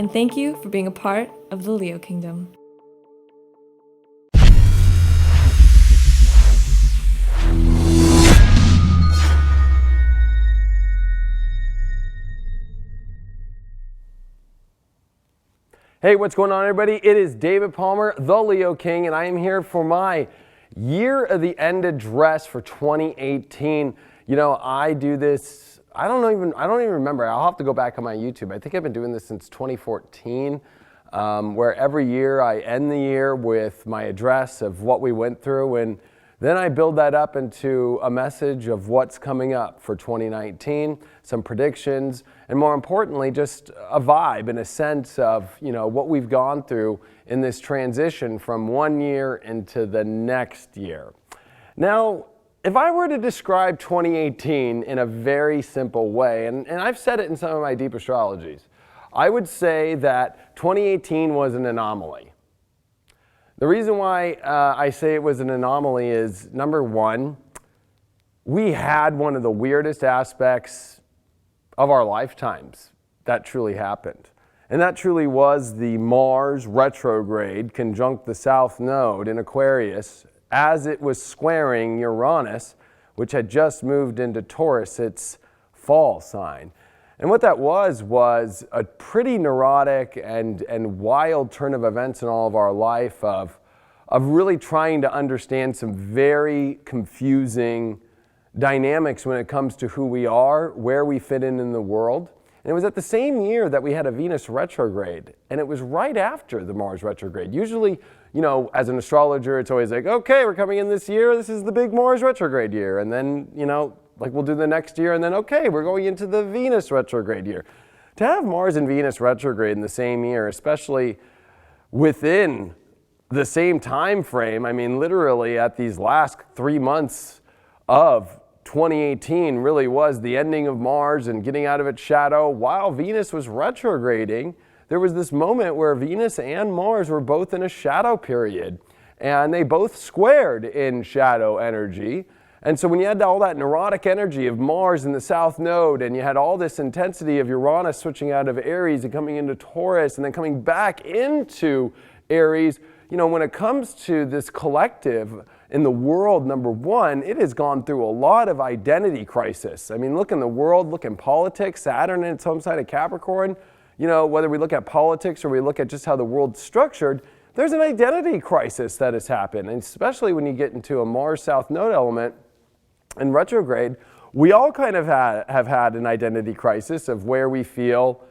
And thank you for being a part of the Leo Kingdom. Hey, what's going on, everybody? It is David Palmer, the Leo King, and I am here for my Year of the End address for 2018. You know, I do this, I don't even remember. I'll have to go back on my YouTube. I think I've been doing this since 2014, where every year I end the year with my address of what we went through, and then I build that up into a message of what's coming up for 2019, some predictions, and more importantly, just a vibe and a sense of, you know, what we've gone through in this transition from one year into the next year. Now, if I were to describe 2018 in a very simple way, and I've said it in some of my deep astrologies, I would say that 2018 was an anomaly. The reason why I say it was an anomaly is, number one, we had one of the weirdest aspects of our lifetimes that truly happened. And that truly was the Mars retrograde conjunct the South Node in Aquarius as it was squaring Uranus, which had just moved into Taurus, its fall sign. And what that was a pretty neurotic and wild turn of events in all of our life of really trying to understand some very confusing dynamics when it comes to who we are, where we fit in the world. And it was at the same year that we had a Venus retrograde, and it was right after the Mars retrograde. Usually, you know, as an astrologer, it's always like, okay, we're coming in this year, this is the big Mars retrograde year. And then, you know, like we'll do the next year, and then, okay, we're going into the Venus retrograde year. To have Mars and Venus retrograde in the same year, especially within the same time frame, I mean, literally at these last 3 months of 2018 really was the ending of Mars and getting out of its shadow. While Venus was retrograding, there was this moment where Venus and Mars were both in a shadow period, and they both squared in shadow energy. And so when you had all that neurotic energy of Mars in the South Node, and you had all this intensity of Uranus switching out of Aries and coming into Taurus and then coming back into Aries, you know, when it comes to this collective in the world, number one, it has gone through a lot of identity crisis. I mean, look in the world, look in politics, Saturn in its home sign of Capricorn, you know, whether we look at politics or we look at just how the world's structured, there's an identity crisis that has happened. And especially when you get into a Mars South Node element, in retrograde, we all kind of have had an identity crisis of where we feel,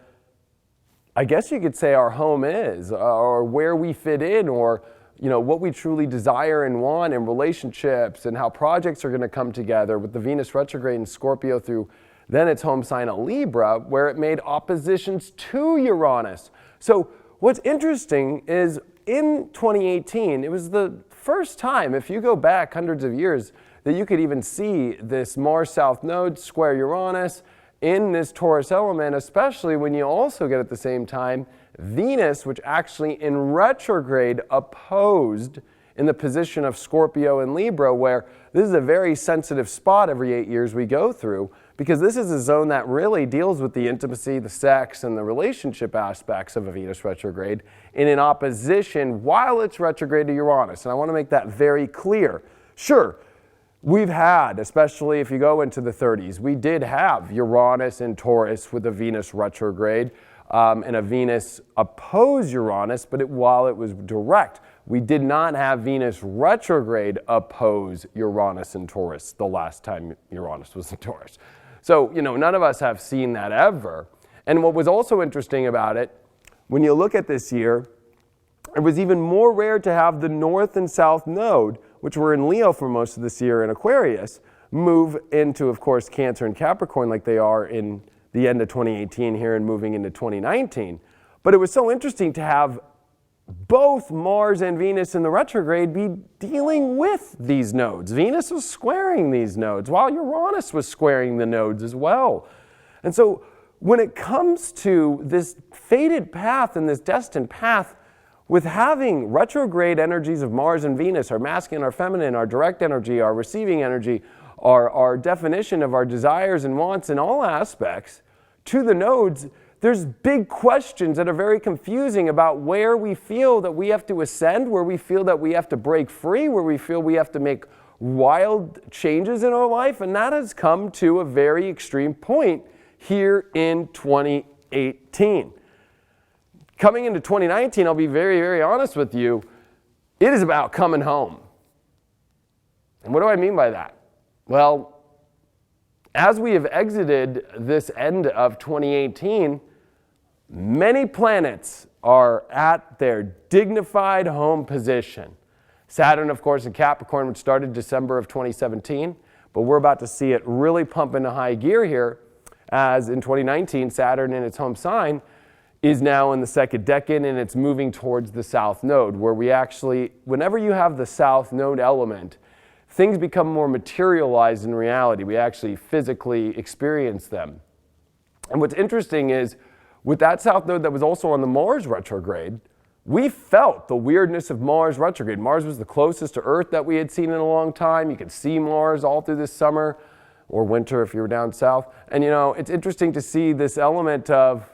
I guess you could say, our home is, or where we fit in, or, you know, what we truly desire and want in relationships, and how projects are going to come together with the Venus retrograde in Scorpio through then its home sign of Libra, where it made oppositions to Uranus. So what's interesting is in 2018, it was the first time, if you go back hundreds of years, that you could even see this Mars South Node square Uranus in this Taurus element, especially when you also get at the same time Venus, which actually in retrograde opposed in the position of Scorpio and Libra, where this is a very sensitive spot every 8 years we go through, because this is a zone that really deals with the intimacy, the sex, and the relationship aspects of a Venus retrograde in an opposition while it's retrograde to Uranus. And I want to make that very clear. Sure, we've had, especially if you go into the 30s, we did have Uranus in Taurus with a Venus retrograde and a Venus oppose Uranus, but while it was direct, we did not have Venus retrograde oppose Uranus in Taurus the last time Uranus was in Taurus. So, you know, none of us have seen that ever. And what was also interesting about it, when you look at this year, it was even more rare to have the North and South Node, which were in Leo for most of this year in Aquarius, move into, of course, Cancer and Capricorn like they are in the end of 2018 here and moving into 2019. But it was so interesting to have both Mars and Venus in the retrograde be dealing with these nodes. Venus was squaring these nodes while Uranus was squaring the nodes as well. And so when it comes to this fated path and this destined path, with having retrograde energies of Mars and Venus, our masculine, our feminine, our direct energy, our receiving energy, our definition of our desires and wants in all aspects to the nodes, there's big questions that are very confusing about where we feel that we have to ascend, where we feel that we have to break free, where we feel we have to make wild changes in our life. And that has come to a very extreme point here in 2018. Coming into 2019, I'll be very, very honest with you, it is about coming home. And what do I mean by that? Well, as we have exited this end of 2018, many planets are at their dignified home position. Saturn, of course, in Capricorn, which started December of 2017, but we're about to see it really pump into high gear here, as in 2019, Saturn in its home sign is now in the second decan, and it's moving towards the south node, where we actually, whenever you have the south node element, things become more materialized in reality. We actually physically experience them. And what's interesting is, with that south node that was also on the Mars retrograde, we felt the weirdness of Mars retrograde. Mars was the closest to Earth that we had seen in a long time. You could see Mars all through this summer, or winter if you were down south. And it's interesting to see this element of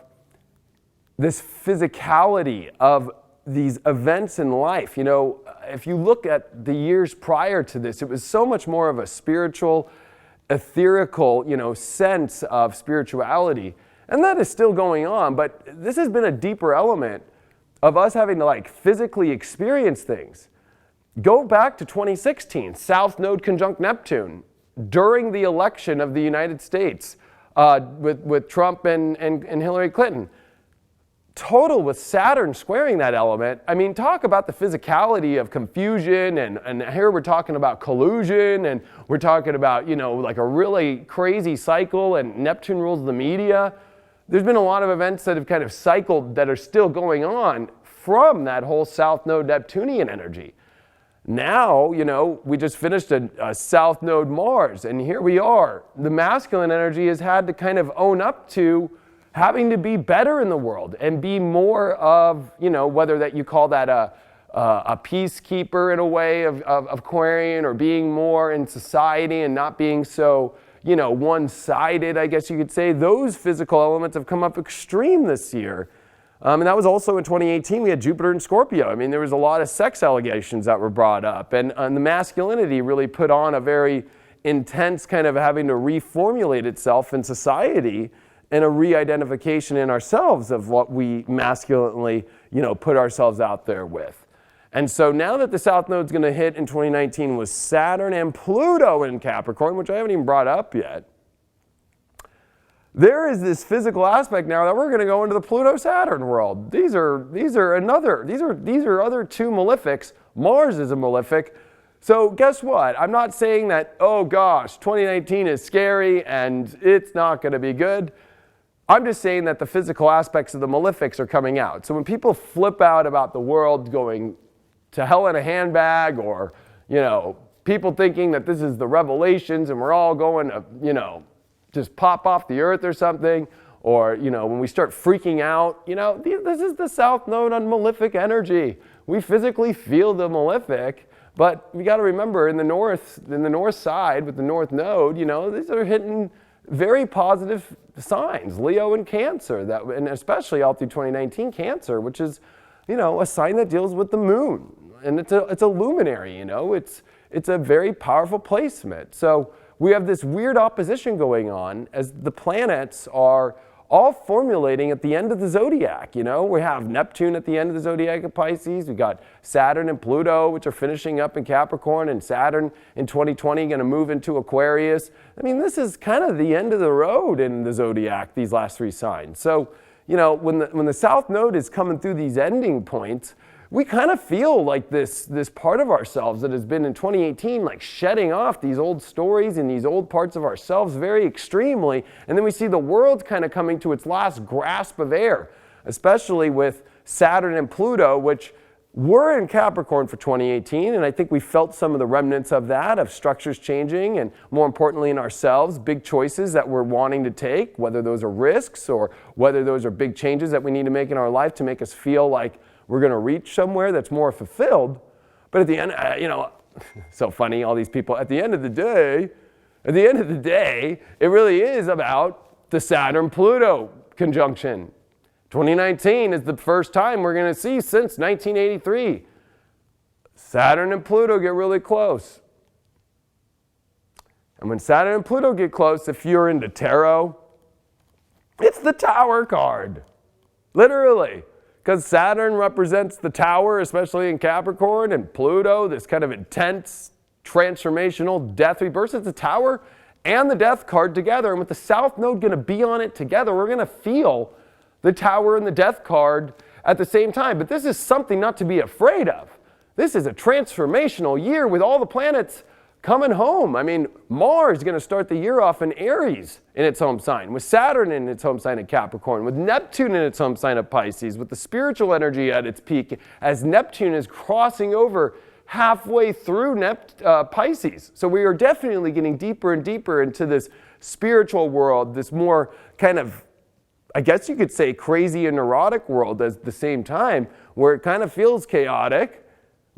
this physicality of these events in life. If you look at the years prior to this, it was so much more of a spiritual, etherical, sense of spirituality. And that is still going on, but this has been a deeper element of us having to physically experience things. Go back to 2016, South Node conjunct Neptune, during the election of the United States with Trump and Hillary Clinton. Total with Saturn squaring that element. I mean, talk about the physicality of confusion, and here we're talking about collusion, and we're talking about, a really crazy cycle, and Neptune rules the media. There's been a lot of events that have kind of cycled that are still going on from that whole South Node Neptunian energy. Now, we just finished a South Node Mars, and here we are. The masculine energy has had to kind of own up to having to be better in the world and be more of, whether that you call that a peacekeeper in a way of Aquarian, or being more in society and not being so, one-sided, I guess you could say. Those physical elements have come up extreme this year. And that was also in 2018, we had Jupiter in Scorpio. I mean, there was a lot of sex allegations that were brought up, and the masculinity really put on a very intense kind of having to reformulate itself in society, and a re-identification in ourselves of what we masculinely, put ourselves out there with. And so now that the South Node's going to hit in 2019 with Saturn and Pluto in Capricorn, which I haven't even brought up yet, there is this physical aspect now that we're going to go into the Pluto-Saturn world. These are other two malefics. Mars is a malefic. So guess what? I'm not saying that, oh gosh, 2019 is scary and it's not going to be good. I'm just saying that the physical aspects of the malefics are coming out. So when people flip out about the world going to hell in a handbag, or, people thinking that this is the revelations and we're all going to, just pop off the earth or something, or, when we start freaking out, this is the South Node on malefic energy. We physically feel the malefic, but we got to remember in the north side with the North Node, these are hitting very positive signs, Leo and Cancer, and especially all through 2019, Cancer, which is, a sign that deals with the moon, and it's a luminary, it's a very powerful placement. So we have this weird opposition going on as the planets are all formulating at the end of the zodiac. We have Neptune at the end of the zodiac of Pisces. We got Saturn and Pluto, which are finishing up in Capricorn, and Saturn in 2020 going to move into Aquarius. I mean, this is kind of the end of the road in the zodiac, these last three signs. So, when the South Node is coming through these ending points, we kind of feel like this part of ourselves that has been in 2018, like shedding off these old stories and these old parts of ourselves very extremely. And then we see the world kind of coming to its last grasp of air, especially with Saturn and Pluto, which were in Capricorn for 2018. And I think we felt some of the remnants of that, of structures changing, and more importantly in ourselves, big choices that we're wanting to take, whether those are risks or whether those are big changes that we need to make in our life to make us feel like we're going to reach somewhere that's more fulfilled. But at the end, so funny, all these people, at the end of the day, it really is about the Saturn-Pluto conjunction. 2019 is the first time we're going to see since 1983. Saturn and Pluto get really close. And when Saturn and Pluto get close, if you're into tarot, it's the Tower card. Literally. Because Saturn represents the Tower, especially in Capricorn, and Pluto, this kind of intense, transformational death rebirth. It's the Tower and the Death card together. And with the South Node going to be on it together, we're going to feel the Tower and the Death card at the same time. But this is something not to be afraid of. This is a transformational year with all the planets coming home. I mean, Mars is going to start the year off in Aries in its home sign, with Saturn in its home sign of Capricorn, with Neptune in its home sign of Pisces, with the spiritual energy at its peak as Neptune is crossing over halfway through Pisces. So we are definitely getting deeper and deeper into this spiritual world, this more kind of, I guess you could say, crazy and neurotic world at the same time, where it kind of feels chaotic.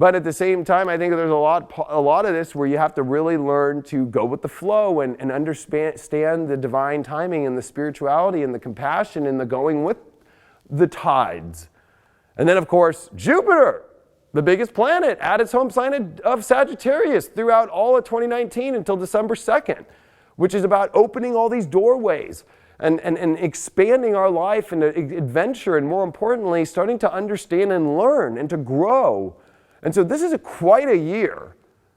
But at the same time, I think there's a lot of this where you have to really learn to go with the flow and understand the divine timing and the spirituality and the compassion and the going with the tides. And then, of course, Jupiter, the biggest planet, at its home sign of Sagittarius throughout all of 2019 until December 2nd, which is about opening all these doorways and expanding our life and adventure, and more importantly, starting to understand and learn and to grow. And so this is quite a year,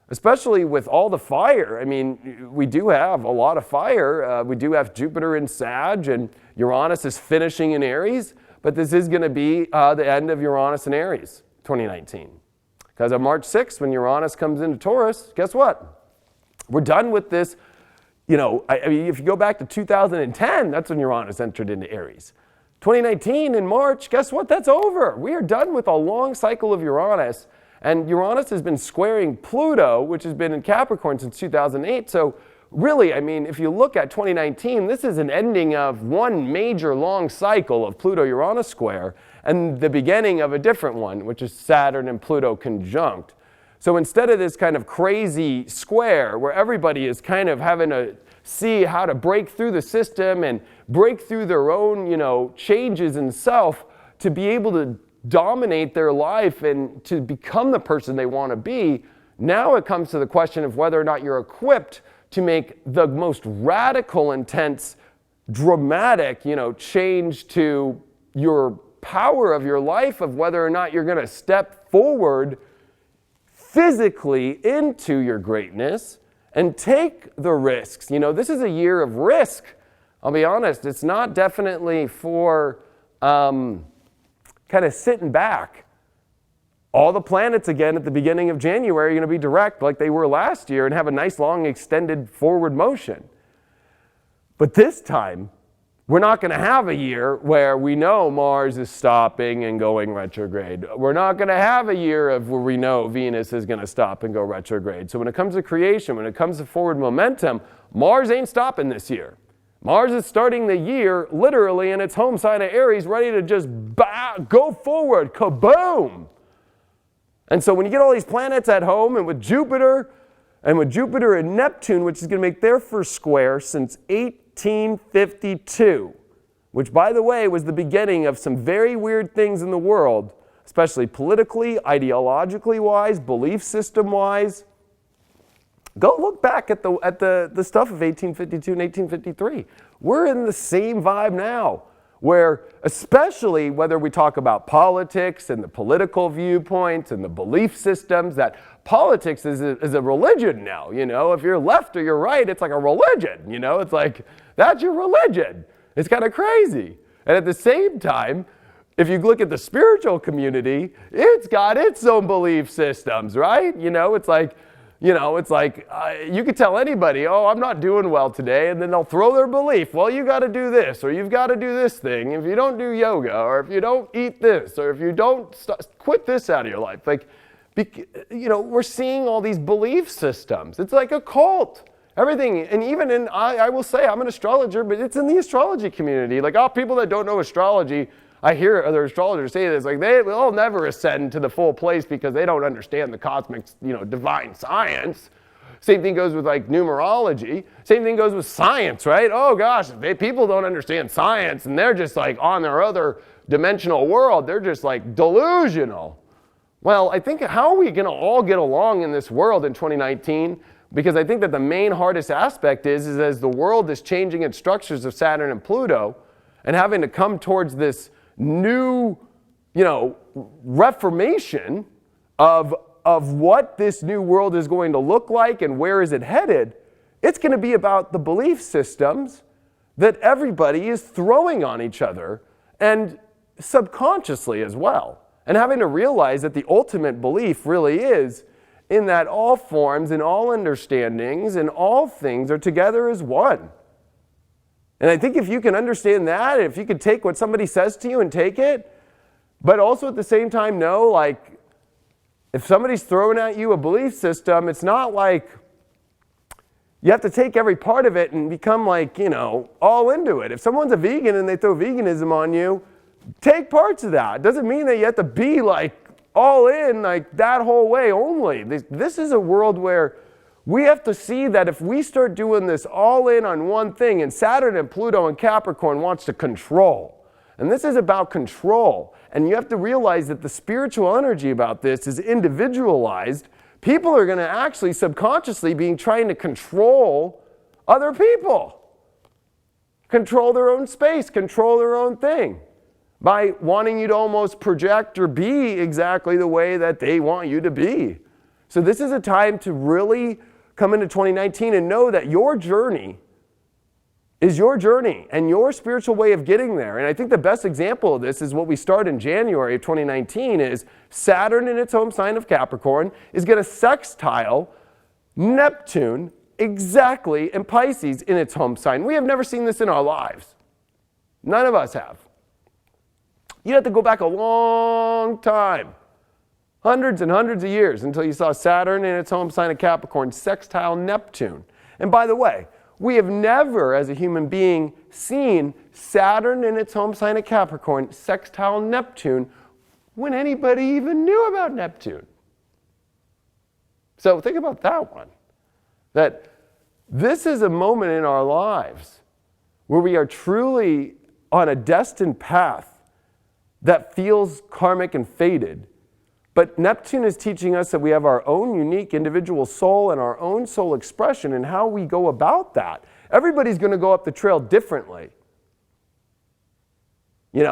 especially with all the fire. I mean, we do have a lot of fire. We do have Jupiter in Sag, and Uranus is finishing in Aries, but this is going to be the end of Uranus in Aries, 2019. Because on March 6th, when Uranus comes into Taurus, guess what? We're done with this. You know, I mean, if you go back to 2010, that's when Uranus entered into Aries. 2019 in March, guess what? That's over. We are done with a long cycle of Uranus. And Uranus has been squaring Pluto, which has been in Capricorn since 2008. So really, I mean, if you look at 2019, this is an ending of one major long cycle of Pluto-Uranus square and the beginning of a different one, which is Saturn and Pluto conjunct. So instead of this kind of crazy square where everybody is kind of having to see how to break through the system and break through their own, changes in self to be able to dominate their life and to become the person they want to be, now it comes to the question of whether or not you're equipped to make the most radical, intense, dramatic, change to your power of your life, of whether or not you're going to step forward physically into your greatness and take the risks. This is a year of risk. I'll be honest, it's not definitely for kind of sitting back. All the planets again at the beginning of January are going to be direct like they were last year and have a nice long extended forward motion. But this time, we're not going to have a year where we know Mars is stopping and going retrograde. We're not going to have a year where we know Venus is going to stop and go retrograde. So when it comes to creation, when it comes to forward momentum, Mars ain't stopping this year. Mars is starting the year literally in its home sign of Aries, ready to just go forward, kaboom! And so when you get all these planets at home, and with Jupiter and Neptune, which is going to make their first square since 1852, which, by the way, was the beginning of some very weird things in the world, especially politically, ideologically wise, belief system wise. Go look back at the stuff of 1852 and 1853. We're in the same vibe now, where especially whether we talk about politics and the political viewpoints and the belief systems, that politics is a religion now. If you're left or you're right, it's like a religion. It's like, that's your religion. It's kind of crazy. And at the same time, if you look at the spiritual community, it's got its own belief systems, right? It's like, you could tell anybody, oh, I'm not doing well today, and then they'll throw their belief. Well, you got to do this, or you've got to do this thing. If you don't do yoga, or if you don't eat this, or if you don't quit this out of your life. We're seeing all these belief systems. It's like a cult. Everything, and even I will say, I'm an astrologer, but it's in the astrology community. People that don't know astrology, I hear other astrologers say this, they'll never ascend to the full place because they don't understand the cosmic, divine science. Same thing goes with numerology. Same thing goes with science, right? Oh gosh, people don't understand science and they're just on their other dimensional world. They're just like delusional. Well, I think how are we going to all get along in this world in 2019? Because I think that the main hardest aspect is as the world is changing its structures of Saturn and Pluto and having to come towards this new, reformation of what this new world is going to look like and where is it headed, it's going to be about the belief systems that everybody is throwing on each other and subconsciously as well. And having to realize that the ultimate belief really is in that all forms and all understandings and all things are together as one. And I think if you can understand that, if you could take what somebody says to you and take it, but also at the same time know, like, if somebody's throwing at you a belief system, it's not like you have to take every part of it and become like, all into it. If someone's a vegan and they throw veganism on you, take parts of that. It doesn't mean that you have to be like all in like that whole way only. This is a world where we have to see that if we start doing this all in on one thing, and Saturn and Pluto and Capricorn wants to control. And this is about control. And you have to realize that the spiritual energy about this is individualized. People are going to actually subconsciously be trying to control other people. Control their own space, control their own thing. By wanting you to almost project or be exactly the way that they want you to be. So this is a time to really come into 2019 and know that your journey is your journey and your spiritual way of getting there. And I think the best example of this is what we start in January of 2019 is Saturn in its home sign of Capricorn is going to sextile Neptune exactly in Pisces in its home sign. We have never seen this in our lives. None of us have. You have to go back a long time, hundreds and hundreds of years, until you saw Saturn in its home sign of Capricorn sextile Neptune. And by the way, we have never, as a human being, seen Saturn in its home sign of Capricorn sextile Neptune when anybody even knew about Neptune. So think about that one. That this is a moment in our lives where we are truly on a destined path that feels karmic and fated. But Neptune is teaching us that we have our own unique individual soul and our own soul expression and how we go about that. Everybody's going to go up the trail differently.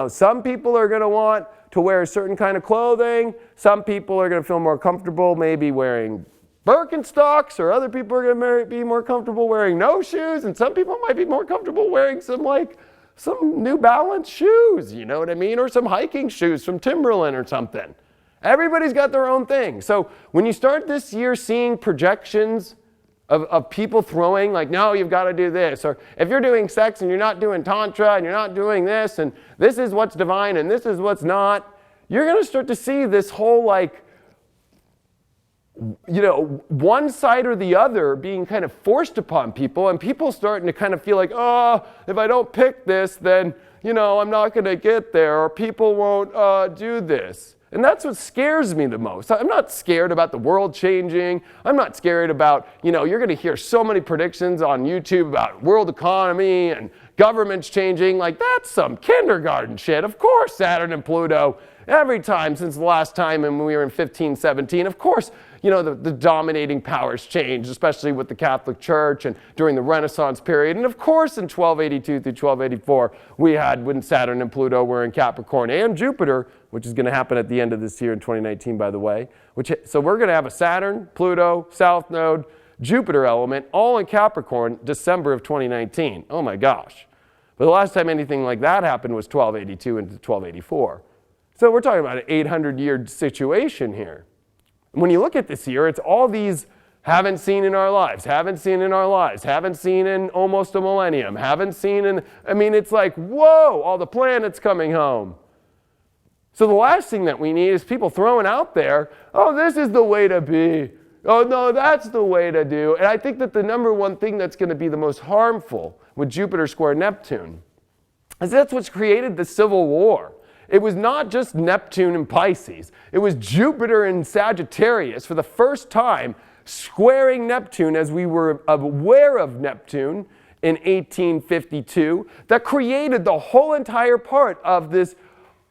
Some people are going to want to wear a certain kind of clothing. Some people are going to feel more comfortable maybe wearing Birkenstocks, or other people are going to be more comfortable wearing no shoes, and some people might be more comfortable wearing some New Balance shoes, you know what I mean? Or some hiking shoes from Timberland or something. Everybody's got their own thing. So when you start this year seeing projections of people throwing like, no, you've got to do this. Or if you're doing sex and you're not doing Tantra and you're not doing this and this is what's divine and this is what's not, you're going to start to see this whole one side or the other being kind of forced upon people, and people starting to kind of feel like, oh, if I don't pick this, then, I'm not going to get there, or people won't do this. And that's what scares me the most. I'm not scared about the world changing. I'm not scared about, you're going to hear so many predictions on YouTube about world economy and governments changing. Like, that's some kindergarten shit. Of course, Saturn and Pluto, every time since the last time when we were in 1517, of course, the dominating powers changed, especially with the Catholic Church and during the Renaissance period. And of course, in 1282 through 1284, we had when Saturn and Pluto were in Capricorn, and Jupiter, which is going to happen at the end of this year in 2019, by the way. So we're going to have a Saturn, Pluto, South Node, Jupiter element, all in Capricorn, December of 2019. Oh my gosh. But the last time anything like that happened was 1282 into 1284. So we're talking about an 800-year situation here. When you look at this year, it's all these haven't seen in our lives, haven't seen in our lives, haven't seen in almost a millennium, haven't seen in, it's like, whoa, all the planets coming home. So the last thing that we need is people throwing out there, oh, this is the way to be. Oh, no, that's the way to do. And I think that the number one thing that's going to be the most harmful with Jupiter square Neptune is that's what's created the Civil War. It was not just Neptune and Pisces. It was Jupiter and Sagittarius for the first time squaring Neptune as we were aware of Neptune in 1852 that created the whole entire part of this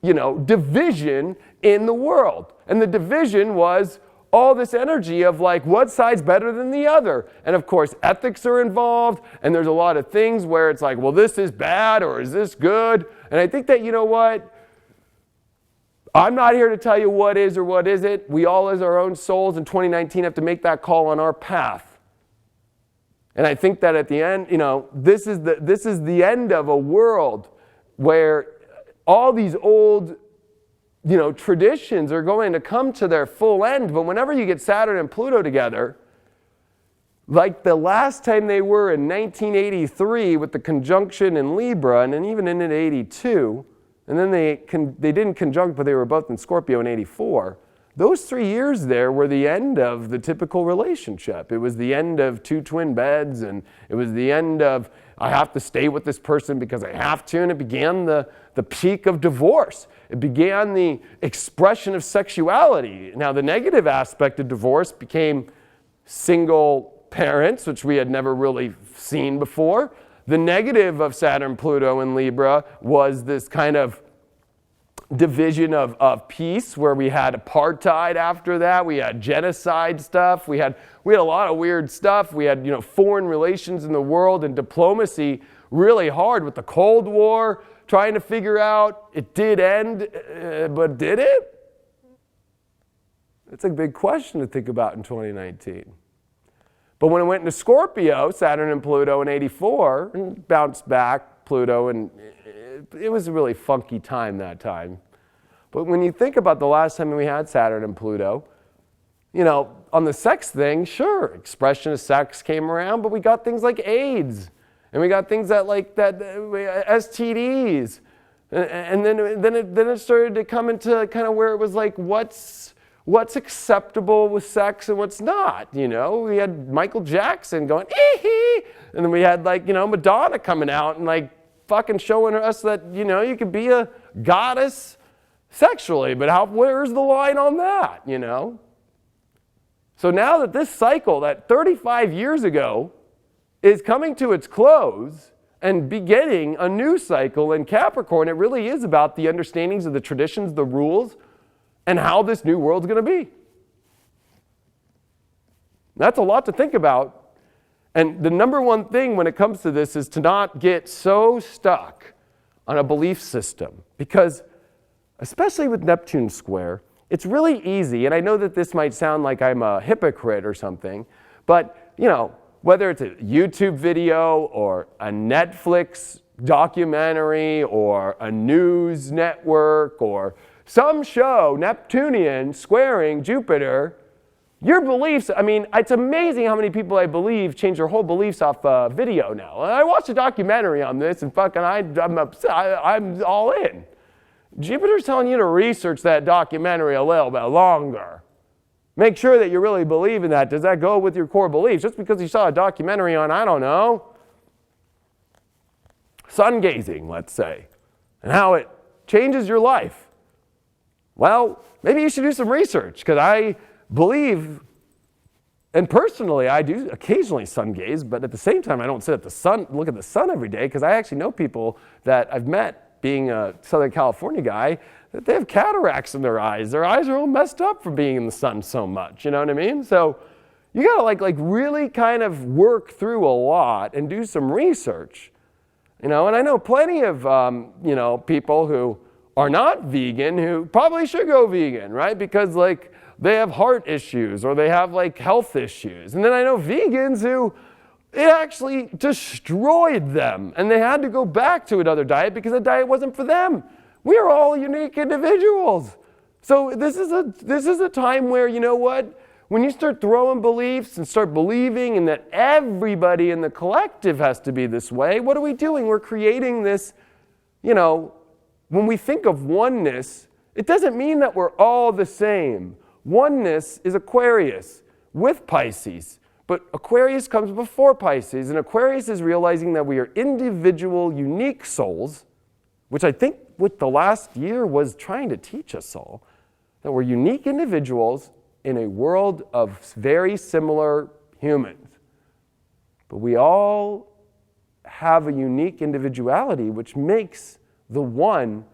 division in the world. And the division was all this energy of like, what side's better than the other? And of course, ethics are involved, and there's a lot of things where it's like, well, this is bad, or is this good? And I think that, you know what? I'm not here to tell you what is or what isn't. We all, as our own souls in 2019, have to make that call on our path. And I think that at the end, this is the end of a world where all these old, traditions are going to come to their full end. But whenever you get Saturn and Pluto together, like the last time they were in 1983 with the conjunction in Libra, and then even in 82, and then they didn't conjunct, but they were both in Scorpio in 84. Those 3 years there were the end of the typical relationship. It was the end of 2 twin beds, and it was the end of, I have to stay with this person because I have to, and it began the peak of divorce. It began the expression of sexuality. Now, the negative aspect of divorce became single parents, which we had never really seen before. The negative of Saturn, Pluto, and Libra was this kind of division of peace, where we had apartheid after that. We had genocide stuff. We had a lot of weird stuff. We had, foreign relations in the world and diplomacy really hard with the Cold War, trying to figure out, it did end, but did it? It's a big question to think about in 2019. But when it went into Scorpio, Saturn and Pluto in 84, and bounced back, Pluto, and it was a really funky time that time. But when you think about the last time we had Saturn and Pluto, on the sex thing, sure, expression of sex came around, but we got things like AIDS, and we got things that STDs, and then it started to come into kind of where it was like, what's acceptable with sex and what's not, We had Michael Jackson going, ee-hee, and then we had Madonna coming out and fucking showing us that, you could be a goddess sexually, but where's the line on that, So now that this cycle that 35 years ago is coming to its close and beginning a new cycle in Capricorn, it really is about the understandings of the traditions, the rules, and how this new world's going to be. That's a lot to think about. And the number one thing when it comes to this is to not get so stuck on a belief system. Because, especially with Neptune square, it's really easy, and I know that this might sound like I'm a hypocrite or something, but, whether it's a YouTube video or a Netflix documentary or a news network or some show, Neptunian squaring Jupiter, your beliefs, it's amazing how many people I believe change their whole beliefs off video now. I watched a documentary on this and I'm all in. Jupiter's telling you to research that documentary a little bit longer. Make sure that you really believe in that. Does that go with your core beliefs? Just because you saw a documentary on, I don't know, sun gazing, let's say, and how it changes your life. Well, maybe you should do some research, because I believe, and personally, I do occasionally sun gaze, but at the same time, I don't sit at the sun, look at the sun every day, because I actually know people that I've met, being a Southern California guy, that they have cataracts in their eyes. Their eyes are all messed up from being in the sun so much, you know what I mean? So you gotta like really kind of work through a lot and do some research, and I know plenty of, people who are not vegan who probably should go vegan, right? Because they have heart issues or they have health issues. And then I know vegans who it actually destroyed them and they had to go back to another diet because the diet wasn't for them. We are all unique individuals. So this is a time where, when you start throwing beliefs and start believing in that everybody in the collective has to be this way, what are we doing? We're creating this, when we think of oneness, it doesn't mean that we're all the same. Oneness is Aquarius with Pisces, but Aquarius comes before Pisces, and Aquarius is realizing that we are individual, unique souls, which I think what the last year was trying to teach us all, that we're unique individuals in a world of very similar humans. But we all have a unique individuality, which makes the one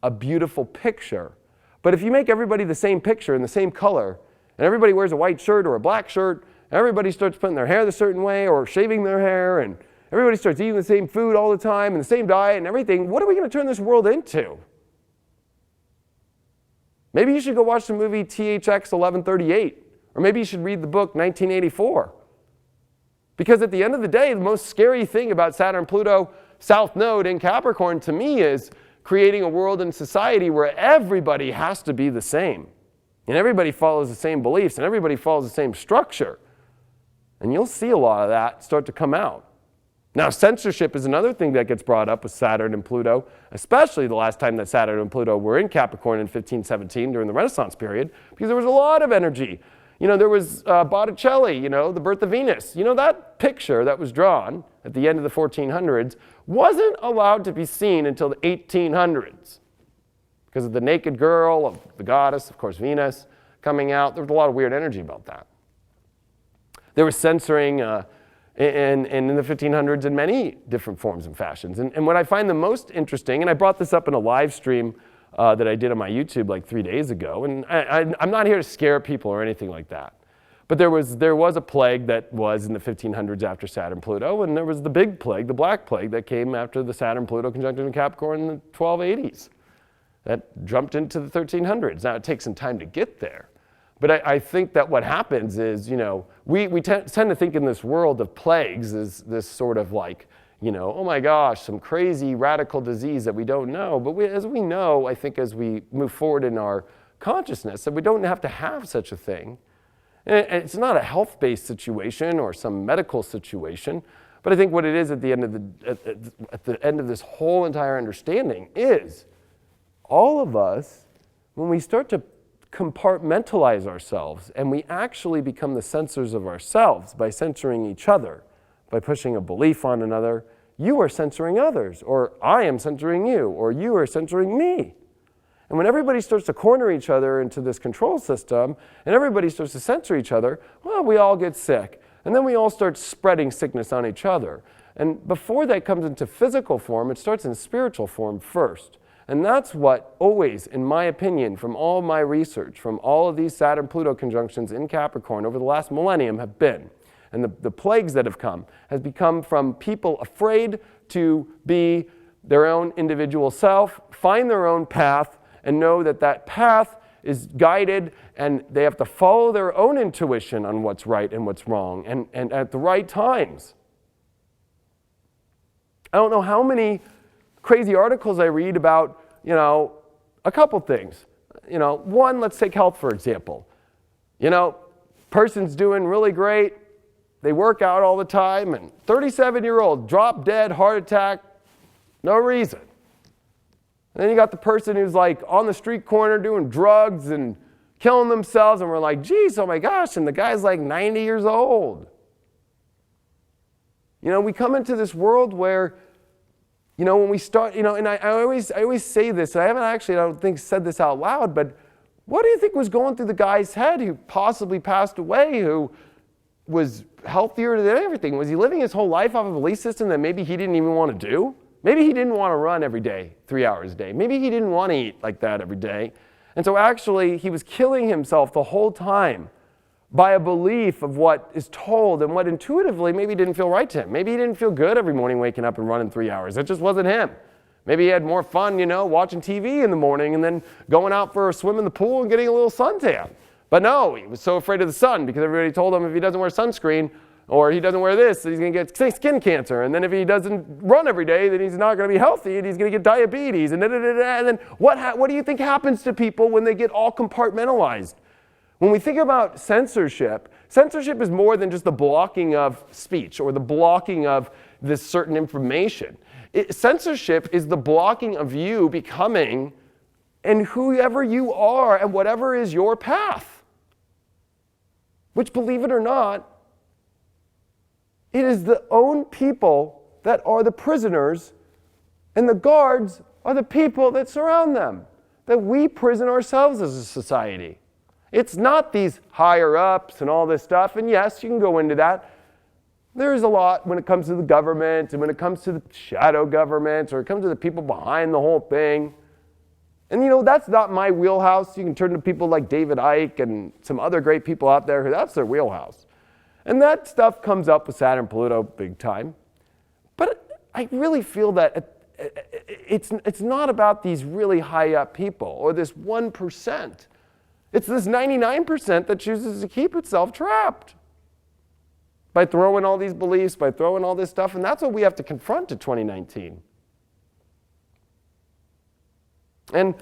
a beautiful picture. But if you make everybody the same picture in the same color, and everybody wears a white shirt or a black shirt, everybody starts putting their hair the certain way or shaving their hair, and everybody starts eating the same food all the time and the same diet and everything, what are we going to turn this world into? Maybe you should go watch the movie THX 1138, or maybe you should read the book 1984. Because at the end of the day, the most scary thing about Saturn-Pluto South Node in Capricorn to me is creating a world and society where everybody has to be the same. And everybody follows the same beliefs, and everybody follows the same structure. And you'll see a lot of that start to come out. Now, censorship is another thing that gets brought up with Saturn and Pluto, especially the last time that Saturn and Pluto were in Capricorn in 1517 during the Renaissance period, because there was a lot of energy. You know, there was Botticelli, you know, the birth of Venus. You know, that picture that was drawn at the end of the 1400s wasn't allowed to be seen until the 1800s because of the naked girl, of the goddess, of course, Venus, coming out. There was a lot of weird energy about that. There was censoring in the 1500s in many different forms and fashions. And what I find the most interesting, and I brought this up in a live stream that I did on my YouTube like 3 days ago, and I'm not here to scare people or anything like that. But there was a plague that was in the 1500s after Saturn-Pluto, and there was the big plague, the Black Plague, that came after the Saturn-Pluto conjunction in Capricorn in the 1280s. That jumped into the 1300s. Now, it takes some time to get there. But I think that what happens is, you know, we tend to think in this world of plagues as this sort of like, you know, oh my gosh, some crazy radical disease that we don't know. But as we know, I think as we move forward in our consciousness, that we don't have to have such a thing. And it's not a health-based situation or some medical situation, but I think what it is at the end of this whole entire understanding is all of us, when we start to compartmentalize ourselves and we actually become the censors of ourselves by censoring each other, by pushing a belief on another, you are censoring others, or I am censoring you, or you are censoring me. And when everybody starts to corner each other into this control system, and everybody starts to censor each other, well, we all get sick. And then we all start spreading sickness on each other. And before that comes into physical form, it starts in spiritual form first. And that's what always, in my opinion, from all my research, from all of these Saturn-Pluto conjunctions in Capricorn over the last millennium have been. And the plagues that have come has become from people afraid to be their own individual self, find their own path, and know that that path is guided and they have to follow their own intuition on what's right and what's wrong and at the right times. I don't know how many crazy articles I read about, you know, a couple things. You know, one, let's take health for example. You know, person's doing really great, they work out all the time, and 37-year-old drop dead, heart attack, no reason. And then you got the person who's like on the street corner doing drugs and killing themselves, and we're like, geez, oh my gosh, and the guy's like 90 years old. You know, we come into this world where, you know, when we start, you know, and I always say this, and I haven't actually, I don't think, said this out loud, but what do you think was going through the guy's head who possibly passed away, who was healthier than everything? Was he living his whole life off of a belief system that maybe he didn't even want to do? Maybe he didn't want to run every day, 3 hours a day. Maybe he didn't want to eat like that every day. And so actually, he was killing himself the whole time by a belief of what is told and what intuitively maybe didn't feel right to him. Maybe he didn't feel good every morning waking up and running 3 hours. It just wasn't him. Maybe he had more fun, you know, watching TV in the morning and then going out for a swim in the pool and getting a little suntan. But no, he was so afraid of the sun because everybody told him if he doesn't wear sunscreen or he doesn't wear this, he's going to get skin cancer. And then if he doesn't run every day, then he's not going to be healthy and he's going to get diabetes. And then what do you think happens to people when they get all compartmentalized? When we think about censorship, censorship is more than just the blocking of speech or the blocking of this certain information. Censorship is the blocking of you becoming and whoever you are and whatever is your path. Which, believe it or not, it is the own people that are the prisoners, and the guards are the people that surround them. That we prison ourselves as a society. It's not these higher ups and all this stuff, and yes, you can go into that. There's a lot when it comes to the government, and when it comes to the shadow government, or it comes to the people behind the whole thing. And that's not my wheelhouse. You can turn to people like David Icke and some other great people out there who that's their wheelhouse. And that stuff comes up with Saturn, Pluto, big time. But I really feel that it's not about these really high up people or this 1%. It's this 99% that chooses to keep itself trapped by throwing all these beliefs, by throwing all this stuff. And that's what we have to confront in 2019. And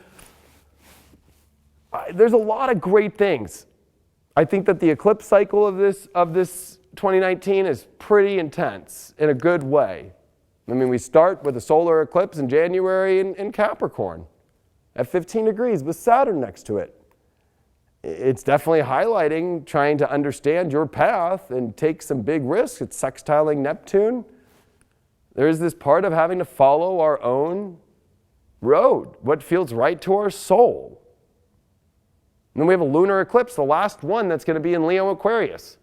there's a lot of great things. I think that the eclipse cycle of this 2019 is pretty intense in a good way. I mean, we start with a solar eclipse in January in Capricorn at 15 degrees with Saturn next to it. It's definitely highlighting trying to understand your path and take some big risks. It's sextiling Neptune. There is this part of having to follow our own road, what feels right to our soul. And then we have a lunar eclipse, the last one that's going to be in Leo Aquarius.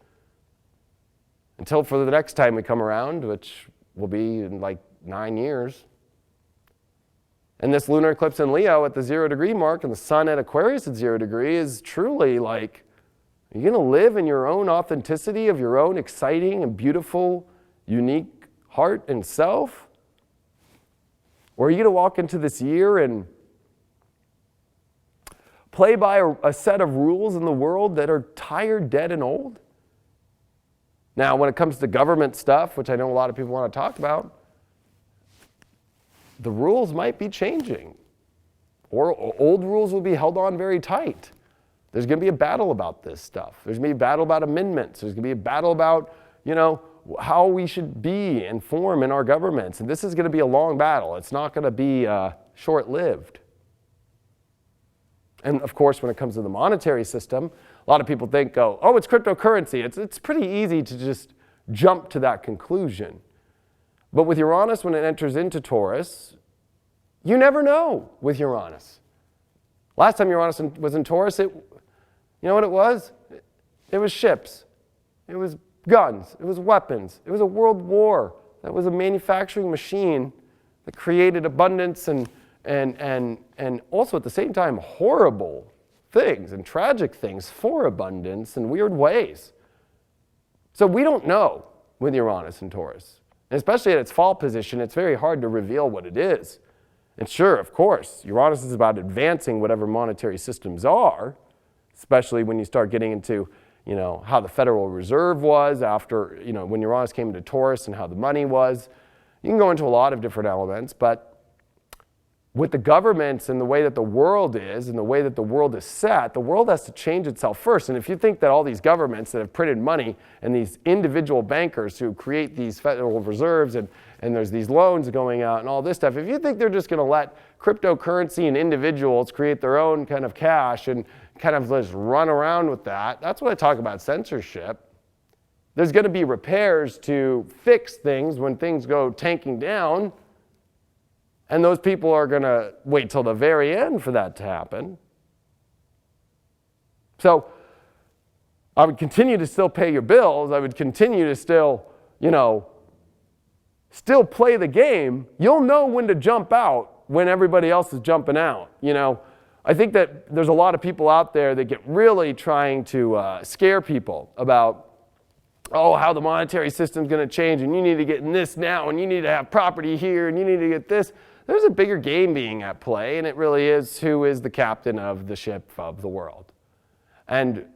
Until for the next time we come around, which will be in like 9 years. And this lunar eclipse in Leo at the 0 degree mark and the sun at Aquarius at 0 degree is truly like, are you going to live in your own authenticity of your own exciting and beautiful, unique heart and self? Or are you going to walk into this year and play by a set of rules in the world that are tired, dead, and old? Now, when it comes to government stuff, which I know a lot of people want to talk about, the rules might be changing. Or old rules will be held on very tight. There's going to be a battle about this stuff. There's going to be a battle about amendments. There's going to be a battle about, how we should be and form in our governments. And this is going to be a long battle. It's not going to be short-lived. And of course, when it comes to the monetary system, a lot of people think, oh, it's cryptocurrency. It's pretty easy to just jump to that conclusion. But with Uranus, when it enters into Taurus, you never know with Uranus. Last time Uranus was in Taurus, you know what it was? It was ships. It was guns. It was weapons. It was a world war. That was a manufacturing machine that created abundance and also at the same time horrible things and tragic things for abundance in weird ways. So we don't know with Uranus and Taurus. And especially at its fall position, it's very hard to reveal what it is. And sure, of course, Uranus is about advancing whatever monetary systems are, especially when you start getting into, how the Federal Reserve was after, when Uranus came into Taurus and how the money was. You can go into a lot of different elements, but with the governments and the way that the world is and the way that the world is set, the world has to change itself first. And if you think that all these governments that have printed money and these individual bankers who create these federal reserves and there's these loans going out and all this stuff, if you think they're just going to let cryptocurrency and individuals create their own kind of cash and kind of just run around with that, that's what I talk about censorship. There's going to be repairs to fix things when things go tanking down. And those people are going to wait till the very end for that to happen. So I would continue to still pay your bills. I would continue to still, still play the game. You'll know when to jump out when everybody else is jumping out. I think that there's a lot of people out there that get really trying to scare people about, how the monetary system's going to change and you need to get in this now and you need to have property here and you need to get this. There's a bigger game being at play, and it really is who is the captain of the ship of the world. And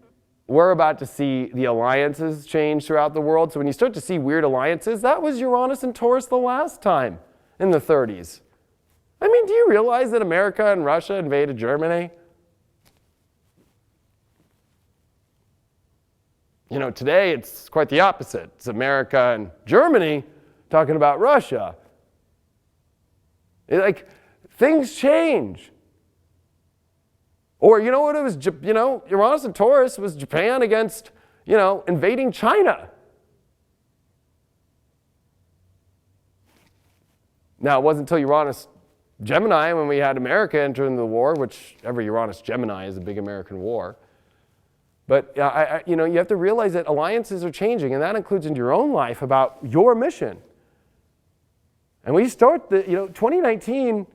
we're about to see the alliances change throughout the world. So when you start to see weird alliances, that was Uranus and Taurus the last time in the 30s. I mean, do you realize that America and Russia invaded Germany? Today it's quite the opposite. It's America and Germany talking about Russia. Things change. Or what it was, Uranus and Taurus was Japan against, invading China. Now, it wasn't until Uranus Gemini when we had America enter into the war, which every Uranus Gemini is a big American war. But, you have to realize that alliances are changing, and that includes in your own life about your mission. And we start 2019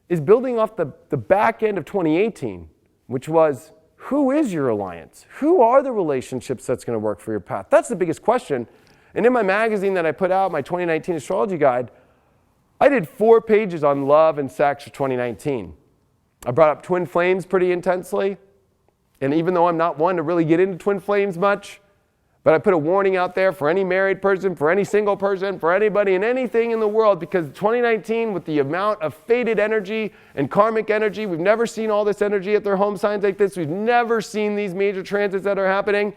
is building off the back end of 2018, which was, who is your alliance? Who are the relationships that's going to work for your path? That's the biggest question. And in my magazine that I put out, my 2019 astrology guide, I did 4 pages on love and sex for 2019. I brought up twin flames pretty intensely. And even though I'm not one to really get into twin flames much, but I put a warning out there for any married person, for any single person, for anybody and anything in the world, because 2019, with the amount of fated energy and karmic energy, we've never seen all this energy at their home signs like this. We've never seen these major transits that are happening.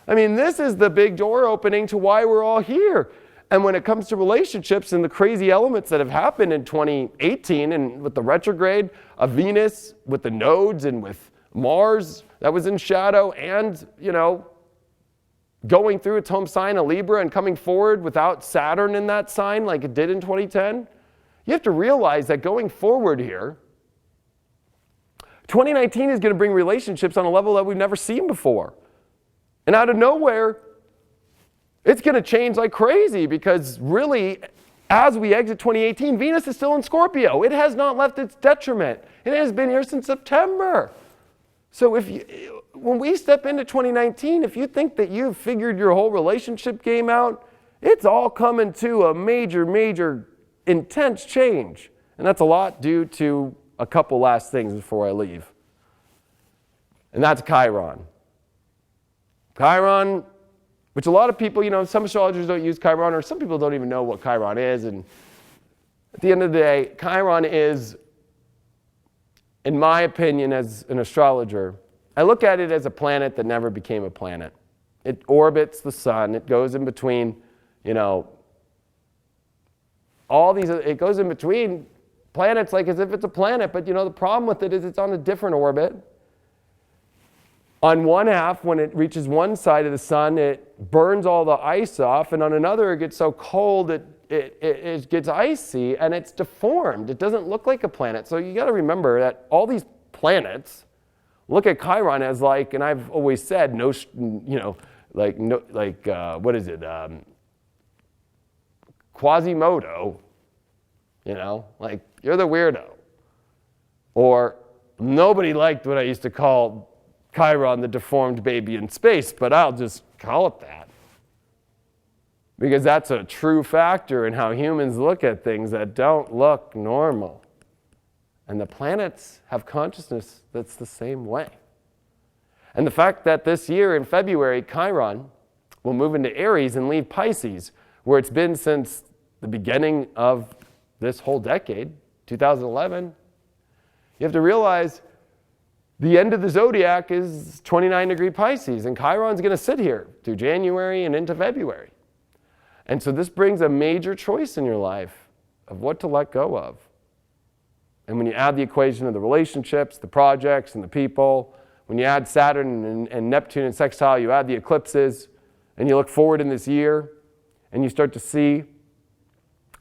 I mean, this is the big door opening to why we're all here. And when it comes to relationships and the crazy elements that have happened in 2018, and with the retrograde of Venus, with the nodes, and with Mars that was in shadow, and, going through its home sign of Libra and coming forward without Saturn in that sign like it did in 2010, you have to realize that going forward here, 2019 is going to bring relationships on a level that we've never seen before. And out of nowhere, it's going to change like crazy, because really, as we exit 2018, Venus is still in Scorpio. It has not left its detriment. It has been here since September. So when we step into 2019, if you think that you've figured your whole relationship game out, it's all coming to a major, major, intense change. And that's a lot due to a couple last things before I leave. And that's Chiron. Chiron, which a lot of people, some astrologers don't use Chiron, or some people don't even know what Chiron is. And at the end of the day, Chiron is, in my opinion as an astrologer, I look at it as a planet that never became a planet. It orbits the sun. It goes in between, all these, it goes in between planets like as if it's a planet. But, the problem with it is it's on a different orbit. On one half, when it reaches one side of the sun, it burns all the ice off. And on another, it gets so cold, it gets icy and it's deformed. It doesn't look like a planet. So you got to remember that all these planets look at Chiron as like, and I've always said, what is it? Quasimodo, like you're the weirdo. Or nobody liked what I used to call Chiron, the deformed baby in space, but I'll just call it that. Because that's a true factor in how humans look at things that don't look normal. And the planets have consciousness that's the same way. And the fact that this year in February, Chiron will move into Aries and leave Pisces, where it's been since the beginning of this whole decade, 2011, you have to realize the end of the zodiac is 29-degree Pisces, and Chiron's going to sit here through January and into February. And so this brings a major choice in your life of what to let go of. And when you add the equation of the relationships, the projects, and the people, when you add Saturn and Neptune and sextile, you add the eclipses, and you look forward in this year, and you start to see